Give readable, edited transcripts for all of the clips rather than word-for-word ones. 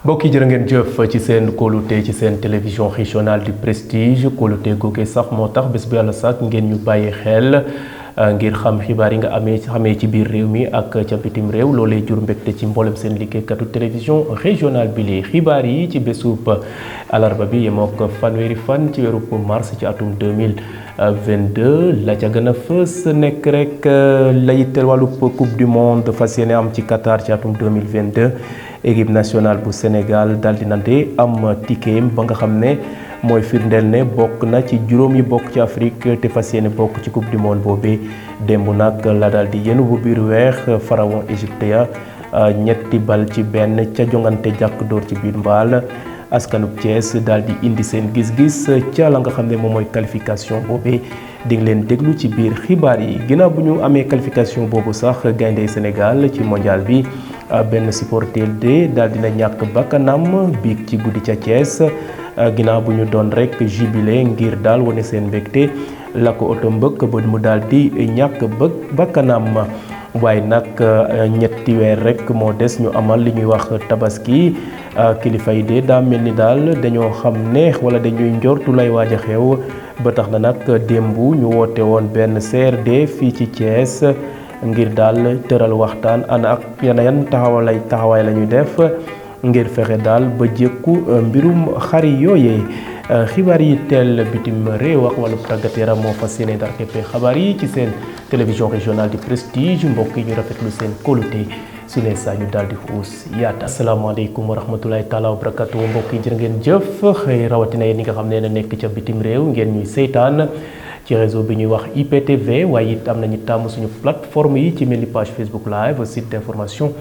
mbokk yi jërë ngeen jëf ci seen kóolute ci seen télévision régionale du prestige kóolute googee sax moo tax bés bu yàlla sax ngeen ñu bàyyi xel ngir xam xibaar yi nga xamee ci biir réew mi ak ca bitim réew loolee jur mbégte ci mboolem seen liggéeykatu télévision régionale bi li xibaar yi ci bésub alarba bi yemook fanweeri fan ci weeru mars ci atum 2022 la ca gën a fës nekk rek la yitteel wàllu coupe du monde fas yéene am ci Qatar ci atum 2022 équipe nationale bu Sénégal daal di nante am ticket ba nga xam ne mooy firndeel ne bokk na ci juróom yi bokk ci Afrique te fas yéene bokk ci coupe du monde boobee démb nag la daal di yenu bu biir weex pharaon égyptien ñetti bal ci benn ca jongante jàkk dóor ci biir mbaal askanub Thiès daal di indi seen gis-gis ca la nga xam ne moom mooy qualification boobee di nga leen déglu ci biir xibaar yi ginnaaw bu ñu amee qualification boobu sax gayndey Sénégal ci mondial bi benn supporter de daal dina ñàkk bakkanam biig ci guddi ca Thiès ginnaaw bu ñu doon rek jubilé ngir daal wane seen mbégte la ko oto mbëkk ba mu daal di ñàkk bakkanam waaye nag ñetti weer rek moo des ñu amal li ñuy wax tabaski kilifa yi de daa mel ni daal dañoo xam ne wala dañuy njortu lay waaj a xew ba tax na nag démb ñu woote woon benn CRD fii ci Thiès ngir daal tëral waxtaan ana ak yan taxawaay la ñuy def ngir fexe daal ba jëkku mbirum xari yooyee xibaar yi teel bitim réew ak wàllu tàggat yaram moo fas yéene ndar képpee xabaar yi ci seen télévision régionale du prestige mbokk yi ñu rafetlu seen kóolute su ne saa ñu daal di xuus yaata asalaamaaleykum wa rahmatulahi taala wa barakatu mbokk yi jërë ngeen jëf xëy rawatina yéen ñi nga xam ne na nekk ca bitim réew ngeen ñuy seytaan ci réseau bi ñuy wax IPTV waaye it am nañu tàmm suñu plateforme yi ci mel ni page Facebook live site d'information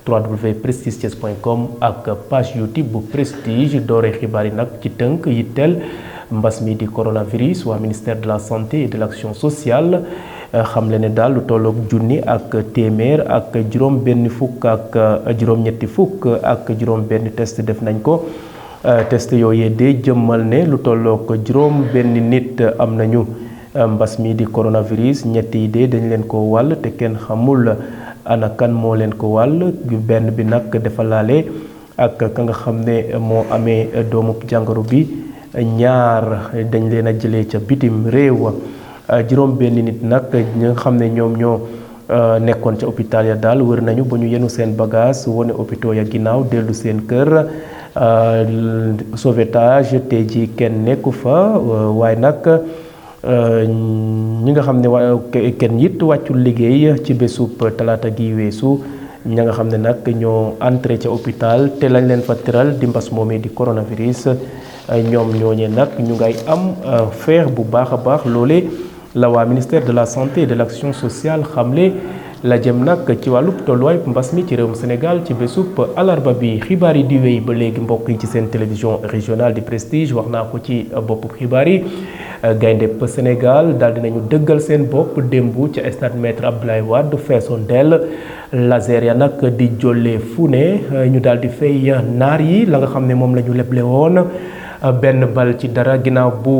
www.prestigethies.com ak page YouTube bu prestige doore xibaar yi nag ci tënk yitteel mbas mi di coronavirus waa ministère de la santé et de l'action sociale xam le ne daal lu tolloog junni ak téeméer ak juróom benn test def nañ ko test yooyee de jëmmal ne lu tolloog juróom benn nit am nañu mbas mi di coronavirus ñett yi de dañ leen ko wàll te kenn xamul ana kan moo leen ko wàll benn bi nag dafa laale ak ka nga xam ne moo amee doomu jàngoro bi ñaar dañ leen a jëlee ca bitim réew juróom benn nit nag ñi nga xam ne ñoom ñoo nekkoon ca hôpital ya daal wër nañu ba ñu yenu seen bagage wane hôpitaux ya ginnaaw dellu seen kër sauvetage te ji kenn nekku fa waaye nag ñi nga xam ne kenn it wàccul liggéey ci bésub talaata gi weesu ña nga xam ne nag ñoo entré ca hôpital te lañ leen fa tëral di mbas moomee di coronavirus ñoom ñooñee nag ñu ngay am feex bu baax a baax loole la waa ministère de la santé et de l'action sociale xamle la jëm nag ci wàllu tolluwaay mbas mi ci réewum Sénégal ci bésub alarba bi xibaar yi di wéy ba léegi mbokk yi ci seen télévision régionale du prestige wax naa ko ci boppu xibaar yi gayndep Sénégal daal dinañu dëggal seen bopp démb ca stade Maître Abdoulaye Wade feesoon dell laser ya nag di jolle fu ne ñu daal di fay naar yi la nga xam ne moom la ñu leble woon benn bal ci dara ginnaaw bu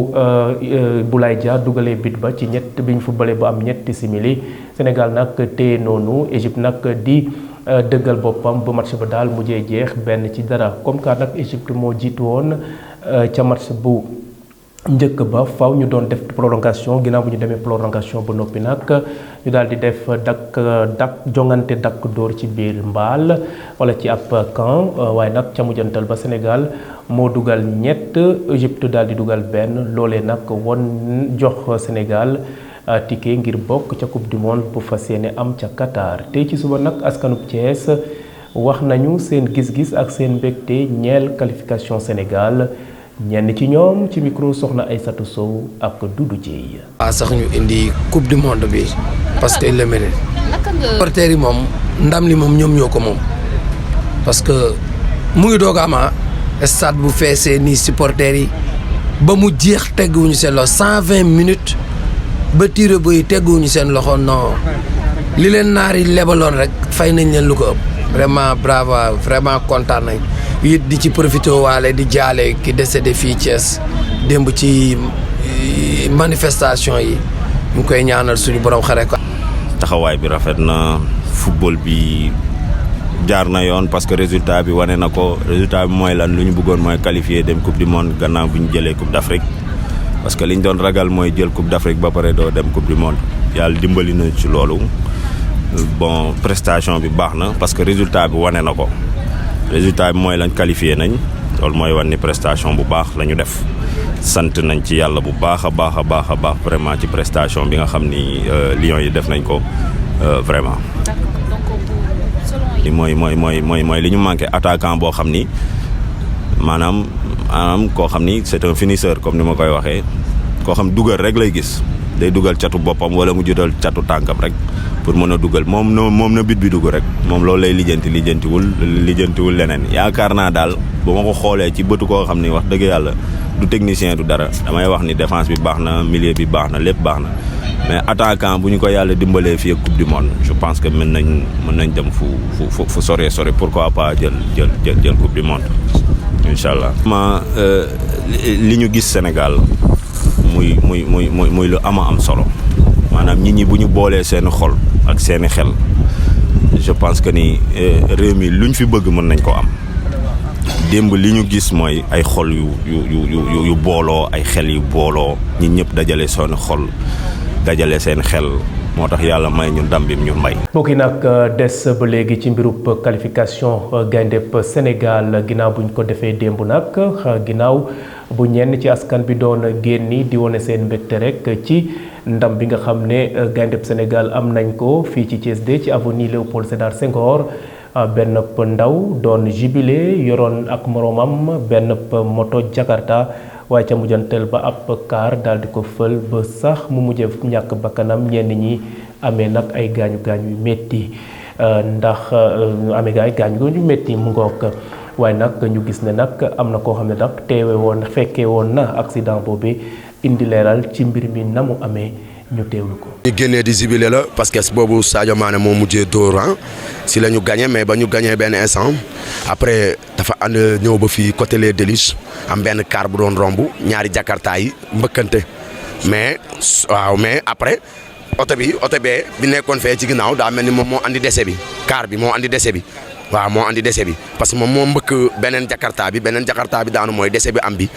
Boulaye Dia dugalee bit ba ci ñett bi ñu footballé ba am ñetti simili Sénégal nag téye noonu Égypte nag di dëggal boppam ba match ba daal mujjee jeex benn ci dara comme que nag Égypte moo jiitu woon ca match bu njëkk ba faw ñu doon def prolongation ginnaaw bu ñu demee prolongation ba noppi nag ñu daal di def jongante dakk dóor ci biir mbaal wala ci ab camp waaye nag ca mujjantal ba Sénégal moo dugal ñett Égypte daal di dugal benn loolee nag won jox Sénégal ticket ngir bokk ca coupe du monde bu fas yéene am ca Qatar tey ci suba nag askanub Thiès wax nañu seen gis-gis ak seen mbégte ñeel qualification Sénégal ñenn ci ñoom ci micro soxna Aïssatou Sow ak Doudou Dieye. sax ñu indi coupe du monde bi parce que il le mérite. supporters yi moom ndam li moom ñoom ñoo ko moom parce que mu ngi doog a am stade bu feesee nii supporters yi ba mu jeex tegguwuñu seen loxo 120 minutes ba tiré boy tegguwuñu seen loxo non li leen naar yi lebaloon rek fay nañ leen lu ko ëpp vraiment bravo vraiment kontaan nañ. it di ci profité waale di jaale ki décédé fii Thiès démb ci manifestation yi ñu koy ñaanal suñu borom xare ko. taxawaay bi rafet na football bi jaar na yoon parce que résultat bi wane na ko résultat bi mooy lan lu ñu bëggoon mooy qualifier dem coupe du monde gannaaw bu ñu jëlee coupe d'Afrique parce que li ñu doon ragal mooy jël coupe d'Afrique ba pare doo dem coupe du monde yàlla dimbali na ci loolu bon prestation bi baax na parce que résultat bi wane na ko résultat bi mooy lañ qualifié nañ loolu mooy wan ni prestation bu baax la ñu def sant nañ ci yàlla bu baax a baax vraiment ci prestation bi nga xam ni Lions yi def nañ ko vraiment. mooy li ñu manqué attaquant boo xam ni maanaam koo xam ni c'est un finisseur comme ni ma koy waxee koo xam dugal rek lay gis day dugal catu boppam wala mu jutal catu tànkam rek pour mën a dugal moom na bit bi dugg rek moom loolu lay lijjantiwul leneen yaakaar naa daal bu ma ko xoolee ci bëtu koo xam ni wax dëgg yàlla du technicien du dara damay wax ni défense bi baax na milieu bi baax na lépp baax na mais attaquant bu ñu ko yàlla dimbalee fii ak coupe du monde je pense que mën nañ dem fu sore pourquoi pas jël coupe du monde incha allah. li ñu gis Sénégal muy lu am solo maanaam nit ñi bu ñu boolee seeni xol ak seeni xel je pense que ni réew mi luñ fi bëgg mën nañ ko am démb li ñu gis mooy ay xol yu booloo ay xel yu booloo ñi ñëpp dajale seen xol dajale seen xel moo tax yàlla may ñu ndam bi ñu may. mbokk yi nag des ba léegi ci mbirub qualification gayndeb Sénégal ginnaaw buñ ko defee démb nag ginnaaw bu ñenn ci askan bi doon génni di wone seen mbégte rek ci ndam bi nga xam ne gayndeb Sénégal am nañ ko fii ci Thiès D ci avenue Léopold Sédar Senghor benn ndaw doon jubilé yoroon ak moroomam benn moto Jakarta waaye ca mujjantel ba ab kaar daal di ko fël ba sax mu mujjee ñàkk bakkanam ñenn ñi amee nag ay gaañu-gaañu yu métti ndax amee gaañu yu métti mu ngoog waaye nag ñu gis ne nag am na koo xam ne nag fekkee woon na accident boobu indi leeral ci mbir mi na mu amee ñu teewlu ko. ñu génnee di jubilé la parce que boobu Sadio Mané moo mujjee dóor si la ñu gagné mais ba ñu gagné benn instant après dafa ànd ñëw ba fii côté les Délices am benn car bu doon romb ñaari Jakarta yi mbëkkante mais après oto bee bi nekkoon fee ci ginnaaw daa mel ni moom moo andi décès bi car bi moo andi décès bi waaw moo andi décès bi parce que moom moo mbëkk beneen Jakarta bi daanu mooy décès bi am bi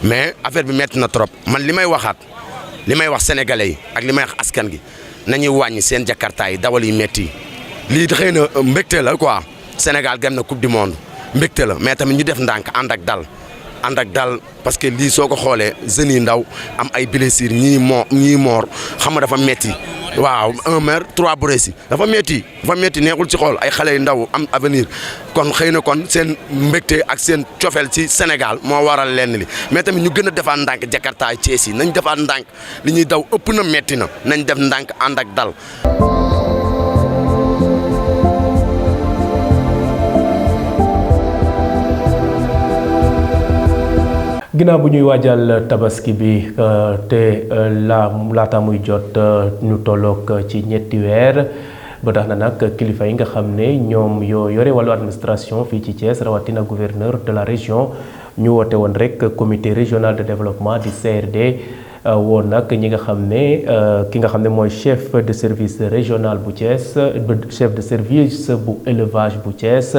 mais affaire bi metti na trop man li may wax sénégalais yi ak li may wax askan gi nañuy wàññi seen Jakarta yi dawal yi metti lii xëy na mbégte la quoi Sénégal gam na coupe du monde mbégte la mais tamit ñu def ndànk ànd ak dal parce que lii soo ko xoolee jeunes yi ndaw am ay blessures ñii moor xam nga dafa metti waaw 1 mer 3 blessés dafa metti neexul ci xool ay xale yu ndaw am avenir kon xëy na kon seen mbégte ak seen cofeel ci Sénégal moo waral lenn li mais tamit ñu gën a defaat ndànk Jakarta Thiès yi nañ defaat ndànk li ñuy daw ëpp na metti na nañ def ndànk ànd ak dal. ginnaaw bu ñuy waajal tabaski bi te laata muy jot ñu tolloog ci ñetti weer ba tax na nag kilifa yi nga xam ne ñoom yoo yore wàllu administration fii ci Thiès rawatina gouverneur de la région ñu woote woon rek comité régional de développement di CRD woon nag ñi nga xam ne ki nga xam ne mooy chef de service régional bu Thiès chef de service bu élevage bu Thiès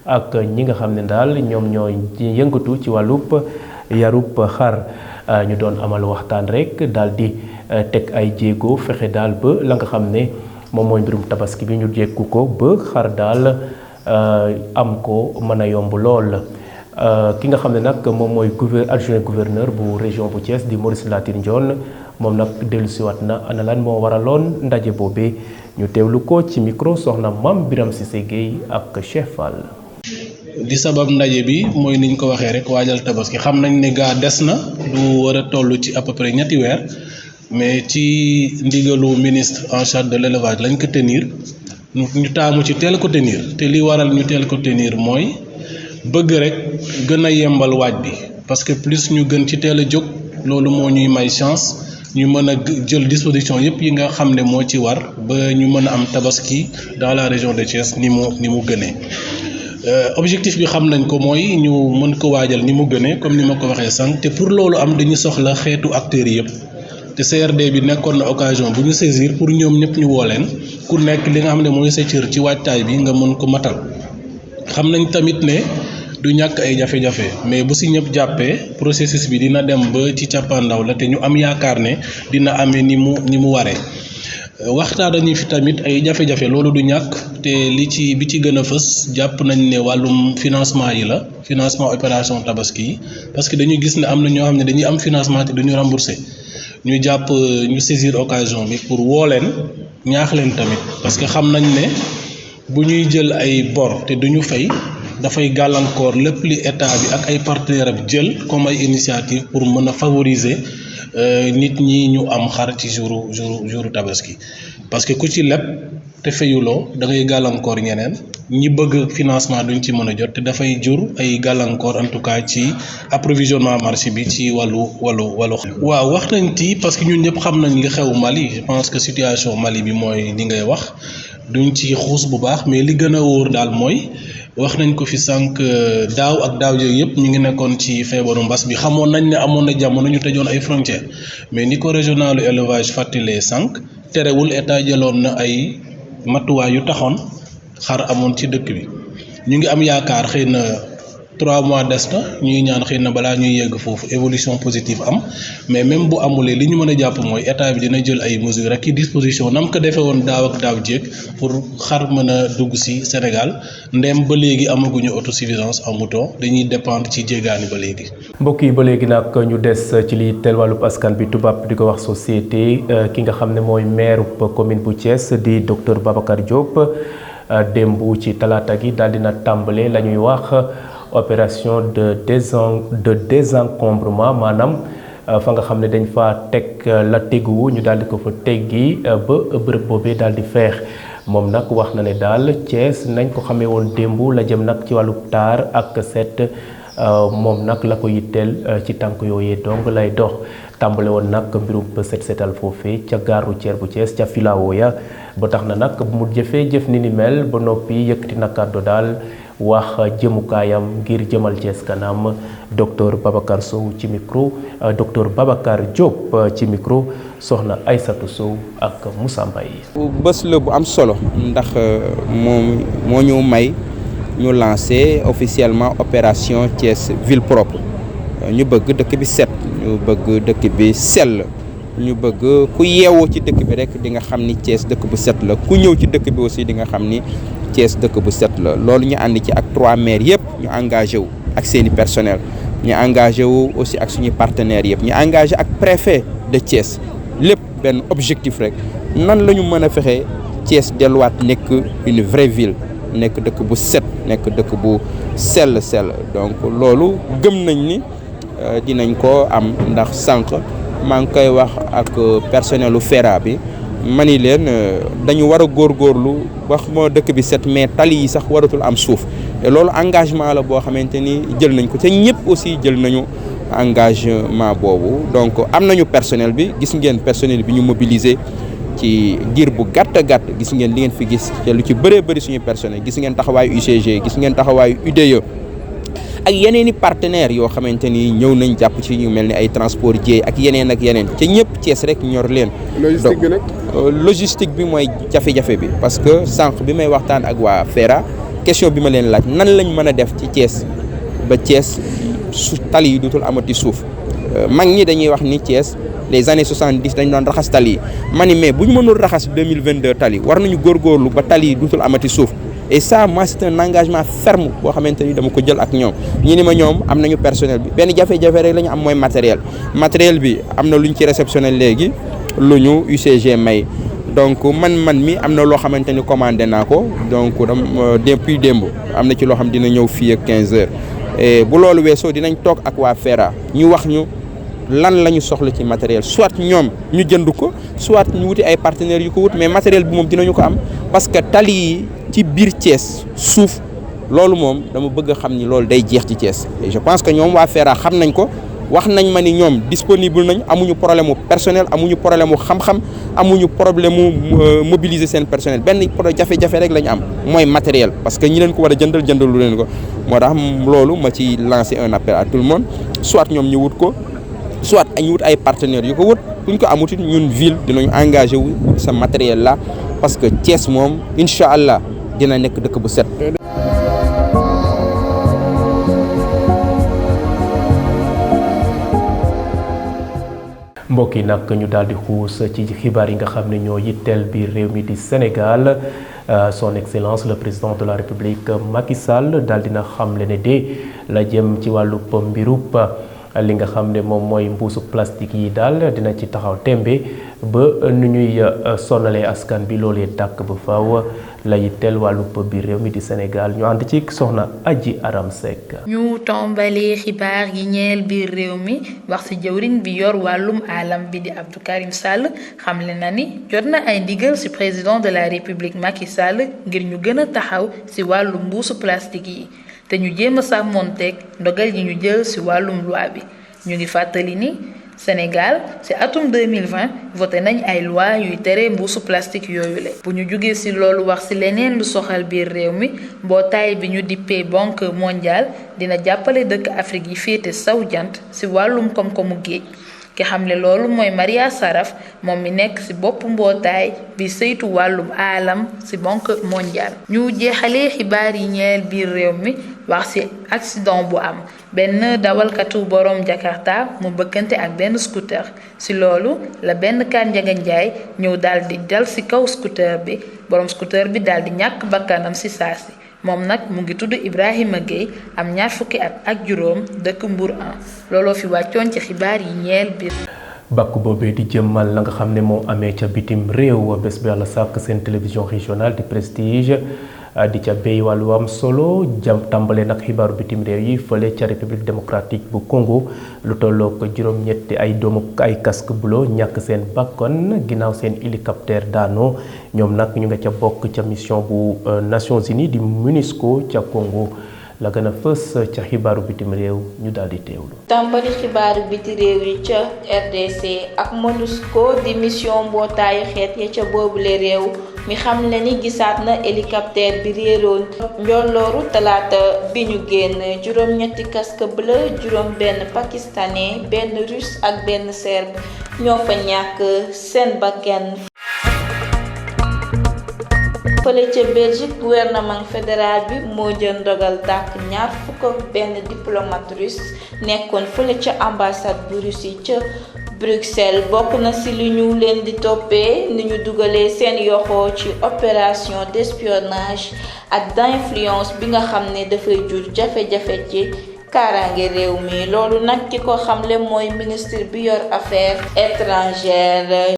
ak ñi nga xam ne daal ñoom ñooy yëngatu ci wàllub yarub xar ñu doon amal waxtaan rek daal di teg ay jéego fexe daal ba la nga xam ne moom mooy mbirum tabaski bi ñu jekku ko ba xar daal am ko mën a yomb lool ki nga xam ne nag moom mooy adjoint gouverneur bu région bu Thiès di Maurice Latir Ndione moom nag dellusiwaat na ana lan moo waraloon ndaje boobee ñu teewlu ko ci micro soxna Mame Biram Cissé Gueye ak Cheikh Fall. di sabab ndaje bi mooy niñ ko waxee rek waajal tabaski xam nañ ne gaa des na lu war a toll ci à peu près ñetti weer mais ci ndigalu ministre en charge de l'élevage lañ ko tenir ñu taamu ci teel ko tenir te li waral ñu teel ko tenir mooy bëgg rek gën a yembal waaj bi parce que plus ñu gën ci teel a jóg loolu moo ñuy may chance ñu mën a jël disposition yépp yi nga xam ne moo ci war ba ñu mën a am tabaski dans la région de Thiès ni mu gënee. Objectif bi xam nañ ko mooy ñu mën ko waajal ni mu gënee comme ni ma ko waxee sànq te pour loolu am dañu soxla xeetu acteurs yëpp te CRD bi nekkoon na occasion bu ñu saisir pour ñoom ñëpp ñu woo leen ku nekk li nga xam ne mooy sa cër ci waajtaay bi nga mën ko matal xam nañ tamit ne du ñàkk ay jafe-jafe mais bu si ñëpp jàppee processus bi dina dem ba ci cappaandaw la te ñu am yaakaar ne dina amee ni mu waree. waxtaan nañu fi tamit ay jafe-jafe loolu du ñàkk te bi ci gën a fës jàpp nañ ne wàllum financement yi la financement opération tabaski yi parce que dañuy gis ne am na ñoo xam ne dañuy am financement te duñu remboursé ñu jàpp ñu saisir occasion bi pour woo leen ñaax leen tamit parce que xam nañ ne bu ñuy jël ay bor te duñu fay dafay gàllankoor lépp li état bi ak ay partenaires am jël comme ay initiative pour mën a favoriser nit ñi ñu am xar ci jouru tabaski parce que ku ci leb te fayuloo da ngay gàllankoor ñeneen ñi bëgg financement duñ ci mën a jot te dafay jur ay gàllankoor en tout cas ci approvisionnement marché bi ci wàllu. waaw wax nañ ci parce que ñun ñëpp xam nañ li xew Mali je pense que situation Mali bi mooy li ngay wax duñ ci xuus bu baax mais li gën a wóor daal mooy. wax nañ ko fi sànq daaw ak daaw yooyu yëpp ñu ngi nekkoon ci feebaru mbas bi xamoon nañ ne amoon na jamono ñu tëjoon ay frontières mais ni ko régionalu élevage fàttalee sànq terewul état jëloon na ay matuwaay yu taxoon xar amoon ci dëkk bi ñu ngi am yaakaar xëy na 3 mois des na ñuy ñaan xëy na balaa ñuy yegg foofu évolution positive am mais même bu amulee li ñu mën a jàpp mooy état bi dina jël ay mesures ak i disposition nam ko defee woon daaw ak daaw jéeg pour xar mën a dugg ci Sénégal ndem ba léegi amaguñu autosuffisance en mouton dañuy dépendre ci jéegaani ba léegi. mbokk yi ba léegi nag ñu des ci li teel wàllub askan bi tubaab di ko wax société ki nga xam ne mooy maire commune bu Thiès di docteur Babacar Diop démb ci talaata gi daal dina tàmbale la ñuy wax. opération de désencombrement maanaam fa nga xam ne dañ fa teg la teguwu ñu daal di ko fa teggi ba bërëb boobee daal di feex moom nag wax na ne daal Thiès nañ ko xamee woon démb la jëm nag ci wàllu taar ak set moom nag la ko yitteel ci tànk yooyee donc lay dox tàmbale woon nag mbirum set setal foofee ca gare routière bu Thiès ca filao ya ba tax na nag mu jëf ni ni mel ba noppi yëkkati na kàddu daal wax jëmukaayam ngir jëmal Thiès kanam docteur Babacar Sow ci micro docteur Babacar Diop ci micro soxna Aïssatou Sow ak Moussa Mbaye. bés la bu am solo ndax moom moo ñu may ñu lancé officiellement opération Thiès ville propre ñu bëgg dëkk bi set ñu bëgg dëkk bi sell ñu bëgg ku yeewoo ci dëkk bi rek di nga xam ni Thiès dëkk bu set la ku ñëw ci dëkk bi aussi di nga xam ni Thiès dëkk bu set la loolu ñu ànd ci ak 3 maires yëpp ñu engagé wu ak seeni personnel ñu engagé wu aussi ak suñuy partenaires yëpp ñu engagé ak préfet de Thiès lépp benn objectif rek nan la ñu mën a fexe Thiès delluwaat nekk une vraie ville nekk dëkk bu set nekk dëkk bu sell donc loolu gëm nañ ni dinañ ko am ndax sànq maa ngi koy wax ak personnelu FERA bi ma ni leen dañu war a góorgóorlu wax moo dëkk bi set mais tali yi sax waratul am suuf te loolu engagement la boo xamante ni jël nañ ko te ñëpp aussi jël nañu engagement boobu donc am nañu personnel bi gis ngeen personnel bi ñu mobiliser ci diir bu gàtt gis ngeen li ngeen fi gis te lu ci bëree bëri suñu personnel gis ngeen taxawaayu UCG gis ngeen taxawaayu UDE ak yeneen i partenaires yoo xamante ni ñëw nañ jàpp ci ñu mel ni ay transport jéey ak yeneen te ñëpp Thiès rek ñor leen. logistique bi nag logistique bi mooy jafe-jafe bi parce que sànq bi may waxtaan ak waa FERA question bi ma leen laaj nan lañ mën a def ci Thiès ba Thiès su tali yi dootul amati suuf mag ñi dañuy wax ni Thiès les années 70 dañ doon raxas tali yi ma ni mais bu ñu mënul raxas 2022 tali war nañu góorgóorlu ba tali yi dootul amati suuf. et ça moi c'est un engagement ferme boo xamante ni dama ko jël ak ñoom ñi ni ma ñoom am nañu personnel bi benn jafe-jafe rek la ñu am mooy matériel bi am na lu ñu ci réceptionné léegi lu ñu UCG may donc man mi am na loo xamante ni commandé naa ko donc depuis démb am na ci loo xam dina ñëw fii ak 15 heures et bu loolu weesoo dinañ toog ak waa FERA ñu wax ñu lan la ñu soxla ci matériel soit ñoom ñu jënd ko soit ñu wuti ay partenaires yu ko wut mais matériel bi moom dinañu ko am parce que tali yi ci biir Thiès suuf loolu moom dama bëgg a xam ni loolu day jeex ci Thiès et je pense que ñoom waa FERA xam nañ ko wax nañ ma ni ñoom disponible nañ amuñu problème mu personnel amuñu problème mu xam-xam amuñu problème mu mobiliser seen personnel benn jafe-jafe rek la ñu am mooy matériel parce que ñi leen ko war a jëndalu leen ko moo tax loolu ma ci lancer un appel à tout le monde soit ñoom ñu wut ko soit ñu wut ay partenaires yu ko wut buñ ko amut it ñun ville dinañu engagé wu wut sa matériel là parce que Thiès moom incha allah dina nekk dëkk bu set. mbokk yi nag ñu daal di xuus ci xibaar yi nga xam ne ñoo yitteel biir réew mi di Sénégal son excellence le président de la république Macky Sall daal dina xamle ne de la jëm ci wàllu mbirub li nga xam ne moom mooy mbuusu plastique yi daal dina ci taxaw tembe ba nu ñuy sonalee askan bi loolee tàkk ba faaw la yitteel wàllu biir réew mi di Sénégal ñu ànd ci soxna Aji Aram Seck. ñu tombalee xibaar yi ñeel biir réew mi wax ci jëwriñ bi yor wàllum alam bi di Abdou Karim Sall xamle na ni jot na ay ndigal ci président de la république Macky Sall ngir ñu gën a taxaw ci wàllu mbuusu plastique yi te ñu jéem a sàmmonteeg ndogal yi ñu jël ci wàllum loi bi ñu ngi fàttali ni Sénégal ci atum 2020 voté nañ ay loi yuy tere mbuusu plastique yooyu le bu ñu jógee ci loolu wax ci leneen lu soxal biir réew mi mbootaay bi ñu dippee banque mondiale dina jàppale dëkk Afrique yi féete saw jant ci wàllum koom-koomu géej ki xamle loolu mooy Maria Saraf moom mi nekk ci bopp mbootaay bi saytu wàllum aalam ci banque mondiale. ñu jeexalee xibaar yi ñeel biir réew mi wax ci accident bu am benn dawalkatu borom Jakarta mu bëkkante ak benn scooter ci loolu la benn kaar Njaga Njaay ñëw daal di dal ci kaw scooter bi borom scooter bi daal di ñàkk bakkanam ci saasi moom nag mu ngi tudd Ibrahima Gueye am 20 fukki at ak juróom dëkk Mbour 1 looloo fi wàccoon ci xibaar yi ñeel biir. bàkk boobee di jëmmal la nga xam ne moo amee ca bitim réew bés bi yàlla sàkk seen télévision régionale di prestige di ca béy wàllu am solo tàmbale nag xibaaru bitim réew yi fële ca république démocratique bu Congo lu tollook juróom-ñetti ay doomu ay casque bleu ñàkk seen bakkan ginnaaw seen hélicoptère daano ñoom nag ñu nga ca bokk ca mission bu Nations Unies di MONUSCO ca Congo la gën a fës ca xibaaru bitim réew ñu daal di teewlu. tàmbali xibaaru biti réew yi ca RDC ak MONUSCO di mission mbootaayu xeet ya ca boobule réew mi xam ne ni gisaat na hélicoptère bi réeroon njollooru talaata bi ñu génn juróom-ñetti casque bleu juróom-benn pakistanais benn russe ak benn serbe ñoo fa ñàkk seen bakkan. fële ca Belgique gouvernement fédéral bi moo jël ndogal dàq 21 diplomate russe nekkoon fële ca ambassade bu Russie ca Bruxelles bokk na ci li ñu leen di toppee ni ñu dugalee seen yoxoo ci opération d'espionnage ak d'influence bi nga xam ne dafay jur jafe-jafe ci kaaraange réew mi loolu nag ki ko xamle mooy ministre bi yor affaires étrangères.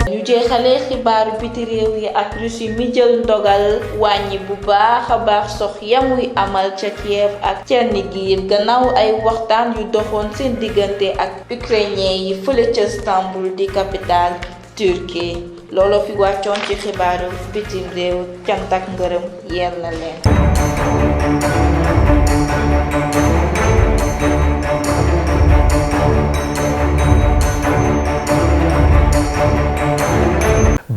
ñu jeexalee xibaaru biti réew yi ak Russie mi jël ndogal wàññi bu baax a baax sox yamuy amal ca Kiev ak Tchernigiv gannaaw ay waxtaan yu doxoon seen diggante ak ukrainien yi fële ca Istanbul di capitale Turquie looloo fi wàccoon ci xibaaru bitim réew cant ak ngërëm yeel na leen.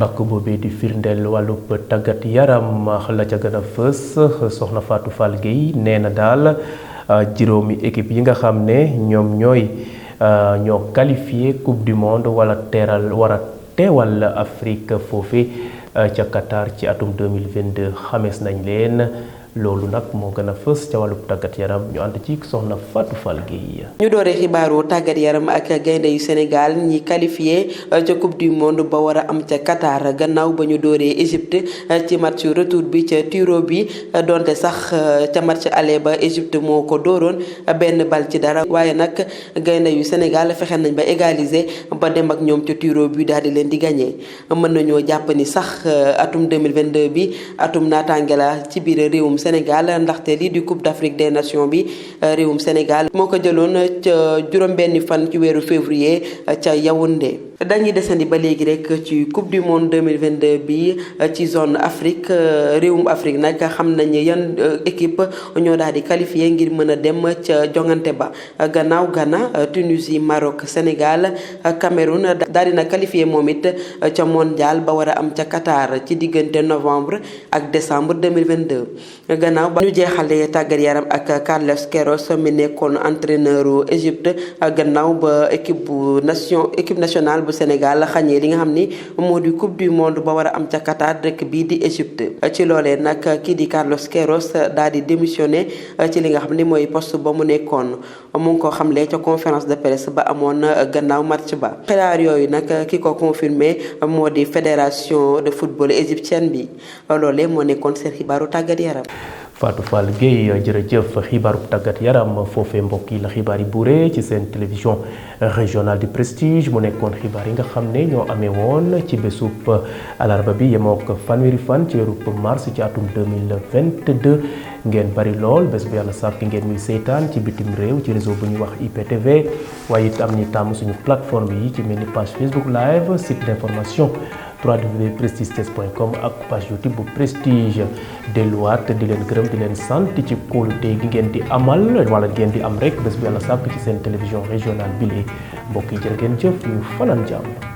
bàkk boobee di firndeel wàllub tàggat yaram la ca gën a fës soxna Fatou Fall Gueye nee na daal juróomi équipe yi nga xam ne ñoom ñoo qualifié coupe du monde wala war a teewal Afrique foofu ca Qatar ci atum 2022 xamees nañ leen loolu nag moo gën a fës ca wàllub tàggat yaram ñu ànd ci soxna Fatou Fall Gueye. ñu dooree xibaaru tàggat yaram ak gaynde yu Sénégal ñi qualifié ca coupe du monde ba war a am ca Qatar gannaaw ba ñu dooree Égypte ci match retour bi ca tiro bi donte sax ca match aller ba Égypte moo ko dooroon benn bal ci dara waaye nag gaynde yu Sénégal fexe nañ ba égaliser ba dem ak ñoom ca tiro bi daal di leen di gagné mën nañoo jàpp ni sax atum 2022 bi atum naataange la ci biir réewum Sénégal ndaxte lii di Coupe d'Afrique des Nations bi réewum Sénégal moo ko jëloon ca juróom-benni fan ci weeru février ca Yaoundé. dañuy desandi ba léegi rek ci Coupe du monde 2022 bi ci zone Afrique réewum Afrique nag xam nañ yan équipe ñoo daal di qualifié ngir mën a dem ca jongante ba gannaaw Ghana Tunisie Maroc Sénégal Cameroun daal dina qualifié moom it ca mondial ba war a am ca Qatar ci diggante novembre ak décembre 2022. gannaaw ba ñu jeexalee tàggat yaram ak Carlos Queiroz mi nekkoon entraîneur Égypte gannaaw ba équipe nationale bu Sénégal xañee li nga xam ni moo di coupe du monde ba war a am ca Qatar dëkk bii di Égypte. ci loolee nag kii di Carlos Queiroz daal di démissionné ci li nga xam ni mooy poste ba mu nekkoon mu ngi ko xamle ca conférence de presse ba amoon gannaaw match ba. xibaar yooyu nag ki ko confirmé moo di fédération de football égyptienne bi loolee moo nekkoon seen xibaaru tàggat yaram. Fatou Fall Gueye jërëjëf xibaaru tàggat yaram foofee mbokk yi la xibaar yi buuree ci seen télévision régionale du prestige mu nekkoon xibaar yi nga xam ne ñoo amee woon ci bésub alarba bi yemook fanweeri fan ci weeru mars ci atum 2022 ngeen bari lool bés bu yàlla sàkk ngeen muy seetaan ci bitim réew ci réseau bu ñuy wax IPTV waaye it am ñi tàmm suñu plateforme yi ci mel ni page Facebook live site d'information www.prestigethies.com ak page YouTube bu Prestige delluwaat di leen gërëm di leen sant ci kóolute gi ngeen di amal wala ngeen di am rek bés bu yàlla sàkk ci seen télévision régionale bile mbokk yi jërë ngeen jëf ñu fanaan jàmm.